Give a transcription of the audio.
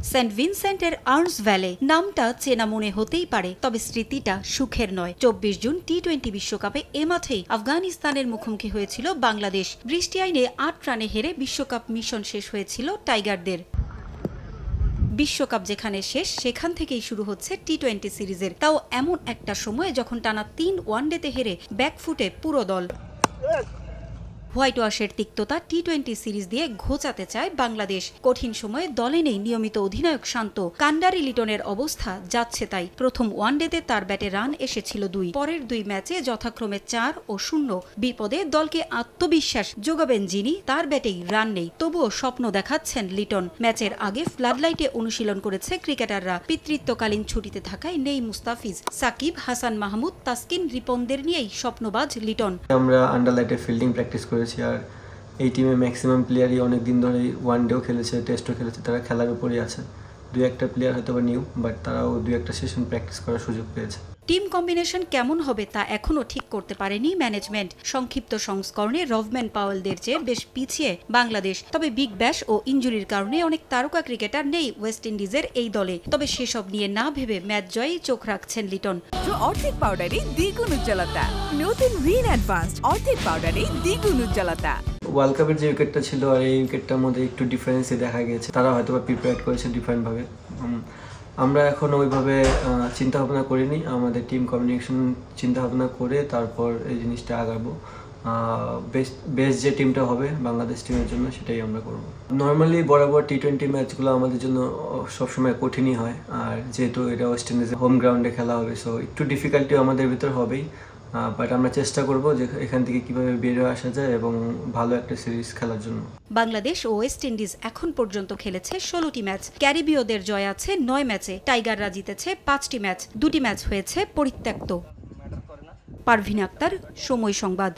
Saint ভিনসেন্টের earns valley নামটা চেনা মনে হতেই পারে, তবে স্মৃতিটা সুখের নয়। 24 জুন টি-20 বিশ্বকাপে এ মাঠেই আফগানিস্তানের মুখোমুখি হয়েছিল বাংলাদেশ। বৃষ্টি আইনে 8 রানে হেরে বিশ্বকাপ মিশন শেষ হয়েছিল টাইগারদের। বিশ্বকাপ যেখানে শেষ, সেখান থেকেই শুরু হচ্ছে টি-20 সিরিজের, তাও এমন একটা সময়ে যখন টানা 3 ওয়ানডেতে হেরে ব্যাকফুটে পুরো দল। হোয়াইট ওয়াশের তিক্ততা টি-20 সিরিজ দিয়ে ঘোচাতে চায় বাংলাদেশ। কঠিন সময়ে দলে নেই নিয়মিত অধিনায়ক শান্ত। কান্ডারি লিটনের অবস্থা যাচ্ছে তাই। প্রথম ওয়ানডেতে তার ব্যাটে রান এসেছিল 2, পরের 2 ম্যাচে যথাক্রমে 4 ও 0। বিপদে দলকে আত্মবিশ্বাস যোগাবেন যিনি, তার ব্যাটেই রান নেই, তবুও স্বপ্ন দেখাচ্ছেন লিটন। ম্যাচের আগে ফ্লাডলাইটে অনুশীলন করেছে ক্রিকেটাররা। পিতৃত্বকালীন ছুটিতে থাকায় নেই মুস্তাফিজ, সাকিব, হাসান মাহমুদ, তাসকিন, রিপনদের নিয়েই স্বপ্নবাজ লিটন। আমরা আন্ডারলাইটে ফিল্ডিং প্র্যাকটিস করেছি, আর এই টিমে ম্যাক্সিমাম প্লেয়ারই অনেক দিন ধরে ওয়ানডেও খেলেছে, টেস্টও খেলেছে, তারা খেলার উপরই আছে। 2-1টা প্লেয়ার হয়তো বা নিউ, বাট তারাও 2-1টা সেশন প্র্যাকটিস করার সুযোগ পেয়েছে। টিম কম্বিনেশন কেমন হবে তা এখনও ঠিক করতে পারেনি ম্যানেজমেন্ট। সংক্ষিপ্ত সংস্করণে রভম্যান পাওয়েলদের চেয়ে বেশ পিছিয়ে বাংলাদেশ। তবে বিগ ব্যাশ ও ইনজুরির কারণে অনেক তারকা ক্রিকেটার নেই ওয়েস্ট ইন্ডিজের এই দলে। তবে সেসব নিয়ে না ভেবে ম্যাচ জয়েই চোখ রাখছেন লিটন। অর্ধেক পাউডারে দ্বিগুণ উজ্জ্বলতা, নতুন রিন অ্যাডভান্সড অর্ধেক পাউডারে দ্বিগুণ উজ্জ্বলতা। ওয়ার্ল্ড কাপের যে উইকেটটা ছিল আর এই উইকেটটার মধ্যে একটু ডিফারেন্সই দেখা গেছে। তারা হয়তো বা প্রিপেয়ার করেছে ডিফারেন্টভাবে। আমরা এখন ওইভাবে চিন্তা ভাবনা করিনি। আমাদের টিম কমিউনিকেশন চিন্তা ভাবনা করে তারপর এই জিনিসটা আগাবো। বেস্ট যে টিমটা হবে বাংলাদেশ টিমের জন্য সেটাই আমরা করব। নর্মালি বরাবর টি-20 ম্যাচগুলো আমাদের জন্য সবসময় কঠিনই হয়, আর যেহেতু এটা ওয়েস্ট ইন্ডিজের হোম গ্রাউন্ডে খেলা হবে, সো একটু ডিফিকাল্টিও আমাদের ভিতর হবেই। বাট আমরা চেষ্টা করব যে এখান থেকে কিভাবে বের হয়ে আসা যায় এবং ভালো একটা সিরিজ খেলার জন্য। বাংলাদেশ ও ওয়েস্ট ইন্ডিজ এখন পর্যন্ত খেলেছে 16টি ম্যাচ। ক্যারিবীয়দের জয় আছে 9 ম্যাচে। টাইগাররা জিতেছে 5টি ম্যাচ, 2টি ম্যাচ হয়েছে পরিত্যক্ত। পারভিন আক্তার, সময় সংবাদ।